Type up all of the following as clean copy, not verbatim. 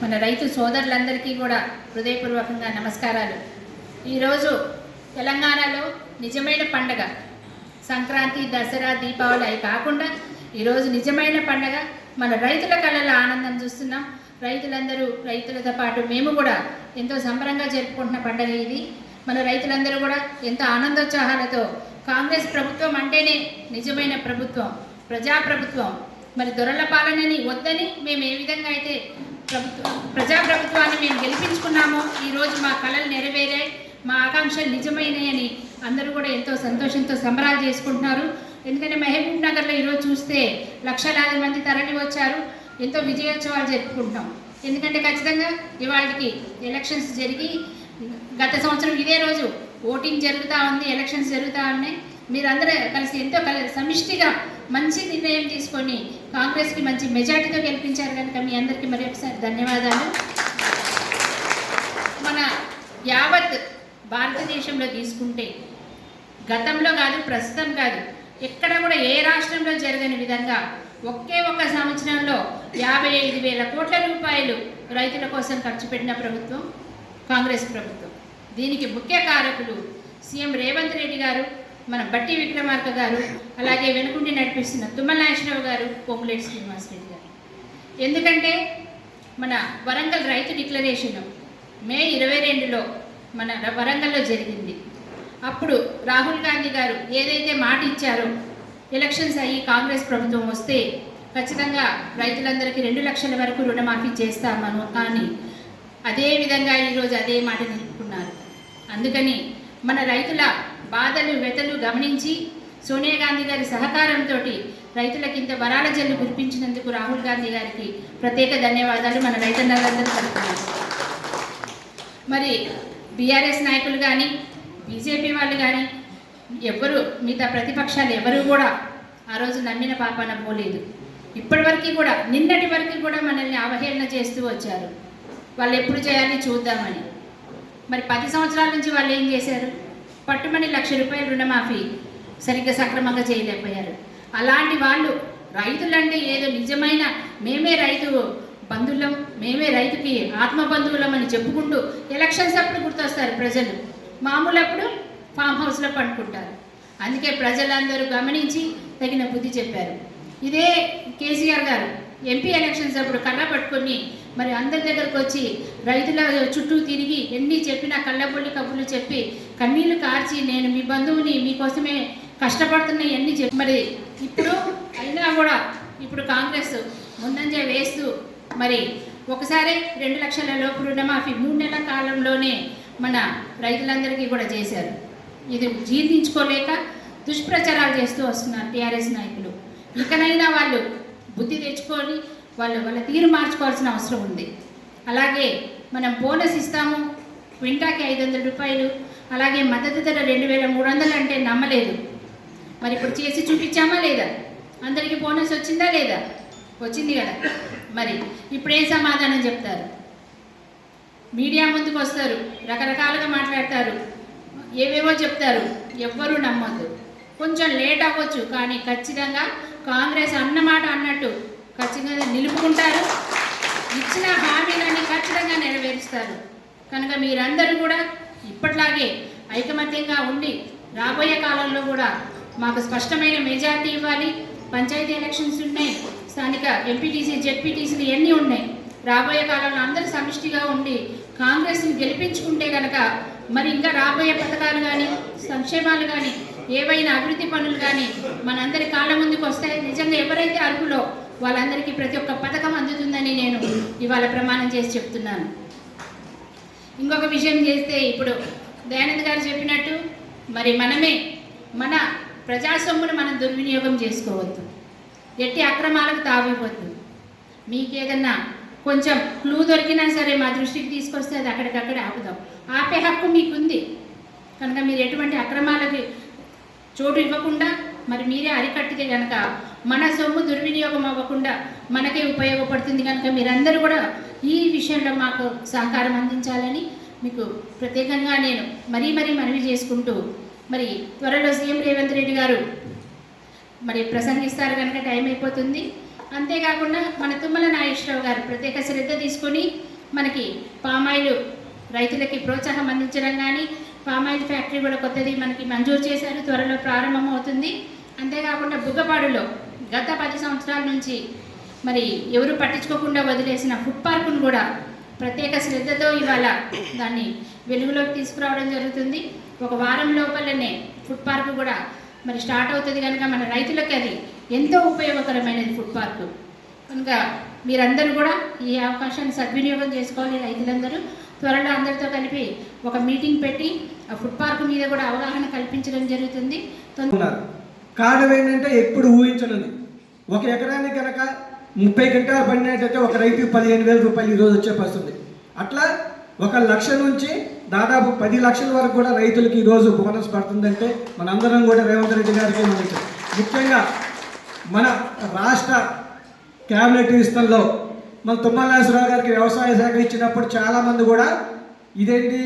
మన రైతు సోదరులందరికీ కూడా హృదయపూర్వకంగా నమస్కారాలు. ఈరోజు తెలంగాణలో నిజమైన పండగ సంక్రాంతి, దసరా, దీపావళి అవి కాకుండా ఈరోజు నిజమైన పండగ. మన రైతుల కళ్ళలో ఆనందం చూస్తున్నాం. రైతులందరూ, రైతులతో పాటు మేము కూడా ఎంతో సంబరంగా జరుపుకుంటున్న పండుగ ఇది. మన రైతులందరూ కూడా ఎంతో ఆనందోత్సాహాలతో కాంగ్రెస్ ప్రభుత్వం అంటేనే నిజమైన ప్రభుత్వం, ప్రజాప్రభుత్వం. మరి దొరల పాలనని వద్దని మేము ఏ విధంగా అయితే ప్రజాప్రభుత్వాన్ని మేము గెలిపించుకున్నామో ఈరోజు మా కళలు నెరవేరాయి, మా ఆకాంక్షలు నిజమైనాయని అందరూ కూడా ఎంతో సంతోషంతో సంబరాలు చేసుకుంటున్నారు. ఎందుకంటే మహబూబ్ నగర్లో ఈరోజు చూస్తే లక్షలాది మంది తరలి వచ్చారు. ఎంతో విజయోత్సవాలు జరుపుకుంటున్నాం. ఎందుకంటే ఖచ్చితంగా ఇవాళకి ఎలక్షన్స్ జరిగి గత సంవత్సరం ఇదే రోజు ఓటింగ్ జరుగుతూ ఉంది, ఎలక్షన్స్ జరుగుతూ ఉన్నాయి. మీరందరూ కలిసి ఎంతో సమిష్టిగా మంచి నిర్ణయం తీసుకొని కాంగ్రెస్కి మంచి మెజార్టీతో గెలిపించారు కనుక మీ అందరికీ మరి ఒకసారి ధన్యవాదాలు. మన యావత్ భారతదేశంలో తీసుకుంటే గతంలో కాదు, ప్రస్తుతం కాదు, ఎక్కడ కూడా ఏ రాష్ట్రంలో జరగని విధంగా ఒకే ఒక్క సంవత్సరంలో 55,000 కోట్ల రూపాయలు రైతుల కోసం ఖర్చు పెట్టిన ప్రభుత్వం కాంగ్రెస్ ప్రభుత్వం. దీనికి ముఖ్య కారకులు సీఎం రేవంత్ రెడ్డి గారు, మన బట్టి విక్రమార్క గారు, అలాగే వెనుకుండి నడిపిస్తున్న తుమ్మల నాగేశ్వరరావు గారు, పొంగులేటి శ్రీనివాసరెడ్డి గారు. ఎందుకంటే మన వరంగల్ రైతు డిక్లరేషన్ మే 22లో మన వరంగల్లో జరిగింది. అప్పుడు రాహుల్ గాంధీ గారు ఏదైతే మాట ఇచ్చారో ఎలక్షన్స్ అయ్యి కాంగ్రెస్ ప్రభుత్వం వస్తే ఖచ్చితంగా రైతులందరికీ 2 లక్షల వరకు రుణమాఫీ చేస్తామను అని అదేవిధంగా ఈరోజు అదే మాట నిలుపుకున్నారు. అందుకని మన రైతుల బాధలు, వ్యతలు గమనించి సోనియా గాంధీ గారి సహకారంతో రైతులకి ఇంత వరాల జల్లు కురిపించినందుకు రాహుల్ గాంధీ గారికి ప్రత్యేక ధన్యవాదాలు మన రైతన్నలందరూ తెలుపుతున్నారు. మరి బీఆర్ఎస్ నాయకులు కానీ, బీజేపీ వాళ్ళు కానీ ఎవరు, మిగతా ప్రతిపక్షాలు ఎవరు కూడా ఆ రోజు నమ్మిన పాపాన పోలేదు. ఇప్పటివరకు కూడా, నిన్నటి వరకు కూడా మనల్ని అవహేళన చేస్తూ వచ్చారు. వాళ్ళు ఎప్పుడు చేయాలి చూద్దామని. మరి 10 సంవత్సరాల నుంచి వాళ్ళు ఏం చేశారు? పట్టుమని 1 లక్ష రూపాయలు రుణమాఫీ సరిగ్గా సక్రమంగా చేయలేకపోయారు. అలాంటి వాళ్ళు రైతులంటే ఏదో నిజమైన మేమే రైతు బంధువులం, మేమే రైతుకి ఆత్మబంధువులం అని చెప్పుకుంటూ ఎలక్షన్స్ అప్పుడు గుర్తొస్తారు ప్రజలు. మామూలు అప్పుడు ఫామ్ హౌస్లో పండుకుంటారు. అందుకే ప్రజలందరూ గమనించి తగిన బుద్ధి చెప్పారు. ఇదే కేసీఆర్ గారు ఎంపీ ఎలక్షన్స్ అప్పుడు కళ్ళ పట్టుకొని మరి అందరి దగ్గరకు వచ్చి రైతుల చుట్టూ తిరిగి ఎన్ని చెప్పినా కళ్ళబొల్లి కబుర్లు చెప్పి కన్నీళ్లు కార్చి నేను మీ బంధువుని, మీకోసమే కష్టపడుతున్నా ఇవన్నీ చెప్పి మరి ఇప్పుడు అయినా కూడా ఇప్పుడు కాంగ్రెస్ ముందంజ వేస్తూ మరి ఒకసారి 2 లక్షల లోపు రుణమాఫీ 3 నెలల కాలంలోనే మన రైతులందరికీ కూడా చేశారు. ఇది జీర్ణించుకోలేక దుష్ప్రచారాలు చేస్తూ వస్తున్నారు టీఆర్ఎస్ నాయకులు. ఇకనైనా వాళ్ళు బుద్ధి తెచ్చుకొని వాళ్ళ తీరు మార్చుకోవాల్సిన అవసరం ఉంది. అలాగే మనం బోనస్ ఇస్తాము, క్వింటాకి 500 రూపాయలు, అలాగే మద్దతు ధర 2,300 అంటే నమ్మలేదు. మరి ఇప్పుడు చేసి చూపించామా లేదా? అందరికీ బోనస్ వచ్చిందా లేదా? వచ్చింది కదా. మరి ఇప్పుడు ఏం సమాధానం చెప్తారు? మీడియా ముందుకు వస్తారు, రకరకాలుగా మాట్లాడతారు, ఏవేవో చెప్తారు, ఎవ్వరూ నమ్మొద్దు. కొంచెం లేట్ అవ్వచ్చు, కానీ ఖచ్చితంగా కాంగ్రెస్ అన్నమాట అన్నట్టు ఖచ్చితంగా నిలుపుకుంటారు. ఇచ్చిన హామీలన్నీ ఖచ్చితంగా నెరవేరుస్తారు. కనుక మీరందరూ కూడా ఇప్పట్లాగే ఐకమత్యంగా ఉండి రాబోయే కాలంలో కూడా మాకు స్పష్టమైన మెజార్టీ ఇవ్వాలి. పంచాయతీ ఎలక్షన్స్ ఉన్నాయి, స్థానిక ఎంపీటీసీ, జెడ్పీటీసీలు ఇవన్నీ ఉన్నాయి. రాబోయే కాలంలో అందరూ సమిష్టిగా ఉండి కాంగ్రెస్ని గెలిపించుకుంటే కనుక మరి ఇంకా రాబోయే పథకాలు కానీ, సంక్షేమాలు కానీ, ఏవైనా అభివృద్ధి పనులు కానీ మనందరి కాళ్ళ ముందుకు వస్తాయి. నిజంగా ఎవరైతే అర్హులో వాళ్ళందరికీ ప్రతి ఒక్క పథకం అందుతుందని నేను ఇవాళ ప్రమాణం చేసి చెప్తున్నాను. ఇంకొక విషయం చేస్తే ఇప్పుడు దయానంద్ గారు చెప్పినట్టు మరి మనమే మన ప్రజాసొమ్మును మనం దుర్వినియోగం చేసుకోవద్దు, ఎట్టి అక్రమాలకు తావివ్వద్దు. మీకేదన్నా కొంచెం క్లూ దొరికినా సరే మా దృష్టికి తీసుకొస్తే అది అక్కడికక్కడే ఆపుదాం. ఆపే హక్కు మీకుంది. కనుక మీరు ఎటువంటి అక్రమాలకి చోటు ఇవ్వకుండా మరి మీరే అరికట్టితే కనుక మన సొమ్ము దుర్వినియోగం అవ్వకుండా మనకే ఉపయోగపడుతుంది. కనుక మీరందరూ కూడా ఈ విషయంలో మాకు సహకారం అందించాలని మీకు ప్రత్యేకంగా నేను మరీ మనవి చేసుకుంటూ మరి త్వరలో సీఎం రేవంత్ రెడ్డి గారు మరి ప్రసంగిస్తారు కనుక టైం అయిపోతుంది. అంతేకాకుండా మన తుమ్మల నాగేశ్వరరావు గారు ప్రత్యేక శ్రద్ధ తీసుకొని మనకి పామాయిల్ రైతులకి ప్రోత్సాహం అందించడం కానీ, పామాయిల్ ఫ్యాక్టరీ కూడా కొత్తది మనకి మంజూరు చేశారు, త్వరలో ప్రారంభం అవుతుంది. అంతేకాకుండా బుగ్గపాడులో గత 10 సంవత్సరాల నుంచి మరి ఎవరు పట్టించుకోకుండా వదిలేసిన ఫుడ్ పార్కును కూడా ప్రత్యేక శ్రద్ధతో ఇవాళ దాన్ని వెలుగులోకి తీసుకురావడం జరుగుతుంది. ఒక వారం లోపలనే ఫుడ్ పార్క్ కూడా మరి స్టార్ట్ అవుతుంది కనుక మన రైతులకి అది ఎంతో ఉపయోగకరమైనది ఫుడ్ పార్కు కనుక మీరందరూ కూడా ఈ అవకాశాన్ని సద్వినియోగం చేసుకోవాలి. రైతులందరూ త్వరలో అందరితో కలిపి ఒక మీటింగ్ పెట్టి ఆ ఫుడ్ పార్క్ మీద కూడా అవగాహన కల్పించడం జరుగుతుంది. కారణం ఏంటంటే ఎప్పుడు ఊహించనుంది, ఒక ఎకరానికి కనుక 30 గంటలు పడినట్టయితే ఒక రైతుకి 15,000 రూపాయలు ఈరోజు వచ్చే పరిస్థితుంది. అట్లా 1 లక్ష నుంచి దాదాపు 10 లక్షల వరకు కూడా రైతులకి ఈరోజు బోనస్ పడుతుందంటే మనందరం కూడా రేవంత్ రెడ్డి గారికి ముఖ్యంగా మన రాష్ట్ర క్యాబినెట్ విస్తరణలో మన తుమ్మల నాగేశ్వరరావు గారికి వ్యవసాయ శాఖ ఇచ్చినప్పుడు చాలామంది కూడా ఇదేంటి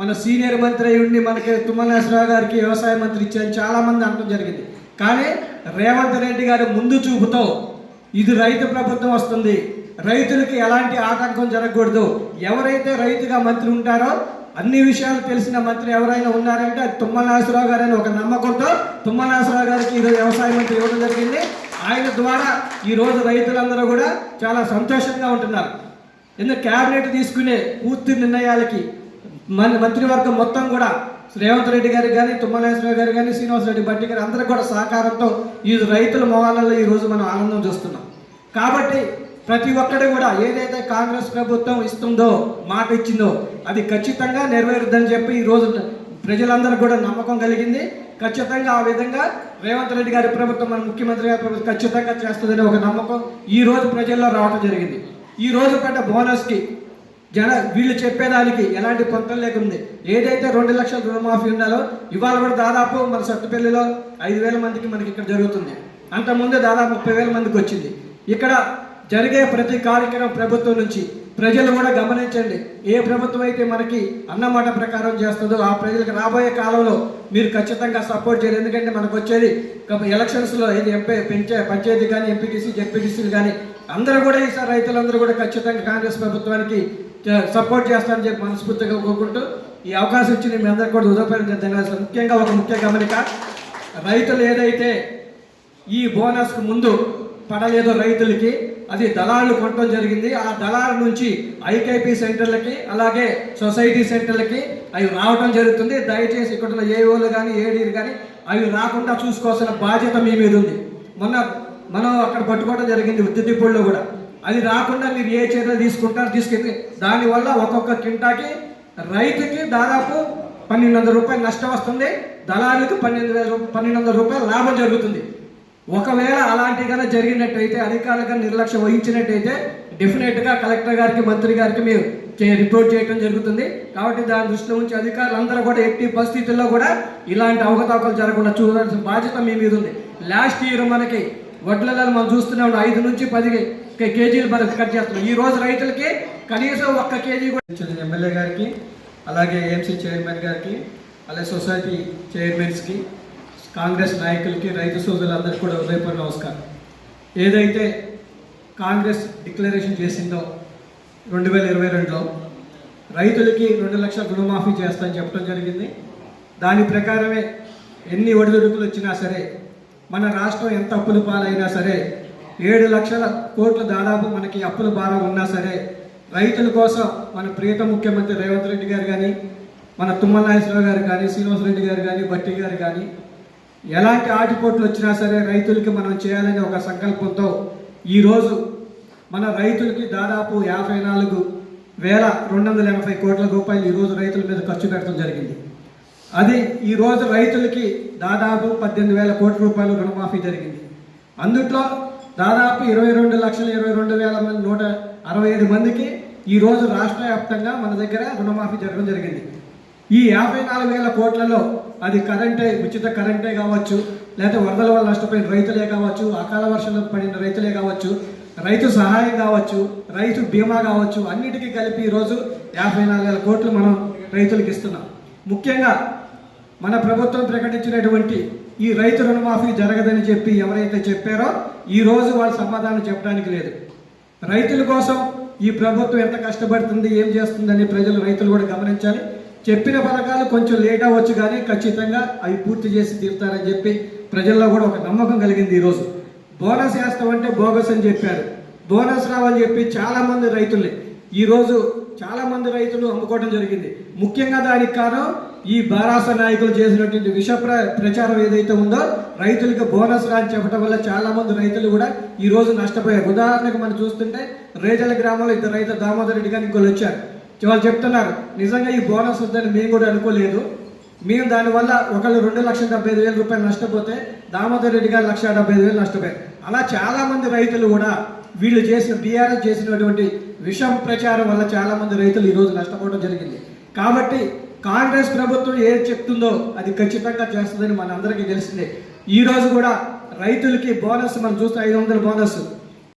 మన సీనియర్ మంత్రి అయి ఉండి మనకి తుమ్మల నాగేశ్వరరావు గారికి వ్యవసాయ మంత్రి ఇచ్చారని చాలామంది అనడం జరిగింది. కానీ రేవంత్ రెడ్డి గారు ముందు చూపుతో ఇది రైతు ప్రభుత్వం వస్తుంది, రైతులకి ఎలాంటి ఆటంకం జరగకూడదు, ఎవరైతే రైతుగా మంత్రి ఉంటారో అన్ని విషయాలు తెలిసిన మంత్రి ఎవరైనా ఉన్నారంటే అది తుమ్మల నాగేశ్వరరావు గారు అని ఒక నమ్మకంతో తుమ్మల నాగేశ్వరరావు గారికి ఈరోజు వ్యవసాయ మంత్రి ఇవ్వడం జరిగింది. ఆయన ద్వారా ఈరోజు రైతులందరూ కూడా చాలా సంతోషంగా ఉంటున్నారు. ఎందుకంటే క్యాబినెట్ తీసుకునే పూర్తి నిర్ణయాలకి మంత్రివర్గం మొత్తం కూడా రేవంత్ రెడ్డి గారికి కానీ, తుమ్మల నాగేశ్వరరావు గారు కానీ, శ్రీనివాసరెడ్డి బట్టి గారు అందరూ కూడా సహకారంతో ఈ రైతుల మొహాలలో ఈరోజు మనం ఆనందం చూస్తున్నాం. కాబట్టి ప్రతి ఒక్కటి కూడా ఏదైతే కాంగ్రెస్ ప్రభుత్వం ఇస్తుందో, మాట ఇచ్చిందో అది ఖచ్చితంగా నెరవేరుద్దని చెప్పి ఈరోజు ప్రజలందరూ కూడా నమ్మకం కలిగింది. ఖచ్చితంగా ఆ విధంగా రేవంత్ రెడ్డి గారి ప్రభుత్వం, మన ముఖ్యమంత్రి గారి ప్రభుత్వం ఖచ్చితంగా చేస్తుందనే ఒక నమ్మకం ఈరోజు ప్రజల్లో రావడం జరిగింది. ఈ రోజు పడ్డ బోనస్కి వీళ్ళు చెప్పేదానికి ఎలాంటి పొంతం లేకుంది. ఏదైతే 2 లక్షల రుణమాఫీ ఉండాలో ఇవాళ కూడా దాదాపు మన సత్తుపల్లిలో 5,000 మందికి మనకి ఇక్కడ జరుగుతుంది. అంతకుముందే దాదాపు 30,000 మందికి వచ్చింది. ఇక్కడ జరిగే ప్రతి కార్యక్రమం ప్రభుత్వం నుంచి ప్రజలు కూడా గమనించండి. ఏ ప్రభుత్వం అయితే మనకి అన్నమాట ప్రకారం చేస్తుందో ఆ ప్రజలకు రాబోయే కాలంలో మీరు ఖచ్చితంగా సపోర్ట్ చేయాలి. ఎందుకంటే మనకు వచ్చేది ఎలక్షన్స్లో ఇది పంచాయతీ కానీ, ఎంపీటీసీ, జెడ్పీటీసీలు కానీ అందరూ కూడా ఈసారి రైతులందరూ కూడా ఖచ్చితంగా కాంగ్రెస్ ప్రభుత్వానికి సపోర్ట్ చేస్తారని చెప్పి మనస్ఫూర్తిగా కోరుకుంటూ ఈ అవకాశం ఇచ్చి మీ అందరికీ కూడా ఉదయపడిన ధన్యవాదాలు. ముఖ్యంగా ఒక ముఖ్య గమనిక, రైతులు ఏదైతే ఈ బోనస్కు ముందు పడలేదో రైతులకి అది దళాలు కొనడం జరిగింది. ఆ దళాల నుంచి ఐకేపీ సెంటర్లకి అలాగే సొసైటీ సెంటర్లకి అవి రావడం జరుగుతుంది. దయచేసి ఇక్కడ ఉన్న ఏఓలు కానీ, ఏడీలు కానీ అవి రాకుండా చూసుకోవాల్సిన బాధ్యత మీ మీద ఉంది. మనం అక్కడ పట్టుకోవడం జరిగింది ఉత్తిపూడిలో కూడా. అది రాకుండా మీరు ఏ చర్యలు తీసుకెళ్ళి దానివల్ల ఒక్కొక్క కింటాకి రైతుకి దాదాపు 1,200 రూపాయలు నష్టం వస్తుంది, దళాలకు 1,200 రూపాయలు లాభం జరుగుతుంది. ఒకవేళ అలాంటిగా జరిగినట్టయితే, అధికారులుగా నిర్లక్ష్యం వహించినట్టయితే డెఫినెట్గా కలెక్టర్ గారికి, మంత్రి గారికి మీరు రిపోర్ట్ చేయడం జరుగుతుంది. కాబట్టి దాని దృష్టిలో ఉంచి అధికారులందరూ కూడా ఎట్టి పరిస్థితుల్లో కూడా ఇలాంటి అవకతవకలు జరగకుండా చూడాల్సిన బాధ్యత మీ మీద ఉంది. లాస్ట్ ఇయర్ మనకి వడ్లలో మనం చూస్తున్నాం 5 నుంచి 10 కేజీలు మనకు కట్ చేస్తున్నాం. ఈ రోజు రైతులకి కనీసం 1 కేజీ కూడా ఎమ్మెల్యే గారికి, అలాగే ఏఎంసీ చైర్మన్ గారికి, అలాగే సొసైటీ చైర్మన్స్కి, కాంగ్రెస్ నాయకులకి, రైతు సోదరులందరికీ కూడా ఉదయపూర్వ నమస్కారం. ఏదైతే కాంగ్రెస్ డిక్లరేషన్ చేసిందో 2022లో రైతులకి 2 లక్షల రుణమాఫీ చేస్తామని చెప్పడం జరిగింది. దాని ప్రకారమే ఎన్ని ఒడిదుడుకులు వచ్చినా సరే, మన రాష్ట్రం ఎంత అప్పుల పాలైనా సరే, 7 లక్షల కోట్ల దాదాపు మనకి అప్పుల భారం ఉన్నా సరే, రైతుల కోసం మన ప్రియత ముఖ్యమంత్రి రేవంత్ రెడ్డి గారు కానీ, మన తుమ్మల నాగేశ్వరరావు గారు కానీ, శ్రీనివాసరెడ్డి గారు కానీ, బట్టి గారు కానీ ఎలాంటి ఆటిపోట్లు వచ్చినా సరే రైతులకి మనం చేయాలనే ఒక సంకల్పంతో ఈరోజు మన రైతులకి దాదాపు 54,280 కోట్ల రూపాయలు ఈరోజు రైతుల మీద ఖర్చు పెట్టడం జరిగింది. అది ఈరోజు రైతులకి దాదాపు 18,000 కోట్ల రూపాయలు రుణమాఫీ జరిగింది. అందుట్లో దాదాపు 22,22,165 మందికి ఈరోజు రాష్ట్ర వ్యాప్తంగా మన దగ్గర రుణమాఫీ జరగడం జరిగింది. ఈ 54,000 కోట్లలో అది కరెంటే, ఉచిత కరెంటే కావచ్చు, లేకపోతే వరదల వల్ల నష్టపోయిన రైతులే కావచ్చు, అకాల వర్షాలు పడిన రైతులే కావచ్చు, రైతు సహాయం కావచ్చు, రైతు బీమా కావచ్చు, అన్నిటికీ కలిపి ఈరోజు 54,000 కోట్లు మనం రైతులకు ఇస్తున్నాం. ముఖ్యంగా మన ప్రభుత్వం ప్రకటించినటువంటి ఈ రైతు రుణమాఫీ జరగదని చెప్పి ఎవరైతే చెప్పారో ఈరోజు వాళ్ళు సమాధానం చెప్పడానికి లేదు. రైతుల కోసం ఈ ప్రభుత్వం ఎంత కష్టపడుతుంది, ఏం చేస్తుందని ప్రజలు, రైతులు కూడా గమనించాలి. చెప్పిన పథకాలు కొంచెం లేట్ అవ్వచ్చు కానీ ఖచ్చితంగా అవి పూర్తి చేసి తీరుతారని చెప్పి ప్రజల్లో కూడా ఒక నమ్మకం కలిగింది. ఈరోజు బోనస్ వేస్తామంటే బోగస్ అని చెప్పారు. బోనస్ రావని చెప్పి చాలామంది రైతుల్ని ఈరోజు చాలామంది రైతులు అమ్ముకోవడం జరిగింది. ముఖ్యంగా దానికి కారణం ఈ బారాస నాయకులు చేసినటువంటి విష ప్రచారం ఏదైతే ఉందో, రైతులకు బోనస్ రాని చెప్పడం వల్ల చాలామంది రైతులు కూడా ఈరోజు నష్టపోయారు. ఉదాహరణకు మనం చూస్తుంటే రేజల గ్రామంలో ఇద్దరు రైతులు దామోదర్ రెడ్డి గారు ఇంకోళ్ళు వచ్చారు. వాళ్ళు చెప్తున్నారు, నిజంగా ఈ బోనస్ వద్దని మేము కూడా అనుకోలేదు. మేము దానివల్ల ఒకళ్ళు 2,75,000 రూపాయలు నష్టపోతే దామోదర్ రెడ్డి గారు 1,75,000 నష్టపోయారు. అలా చాలామంది రైతులు కూడా వీళ్ళు చేసిన బీఆర్ఎస్ చేసినటువంటి విషం ప్రచారం వల్ల చాలామంది రైతులు ఈరోజు నష్టపోవడం జరిగింది. కాబట్టి కాంగ్రెస్ ప్రభుత్వం ఏది చెప్తుందో అది ఖచ్చితంగా చేస్తుందని మనందరికీ తెలిసిందే. ఈరోజు కూడా రైతులకి బోనస్ మనం చూస్తే 500 బోనస్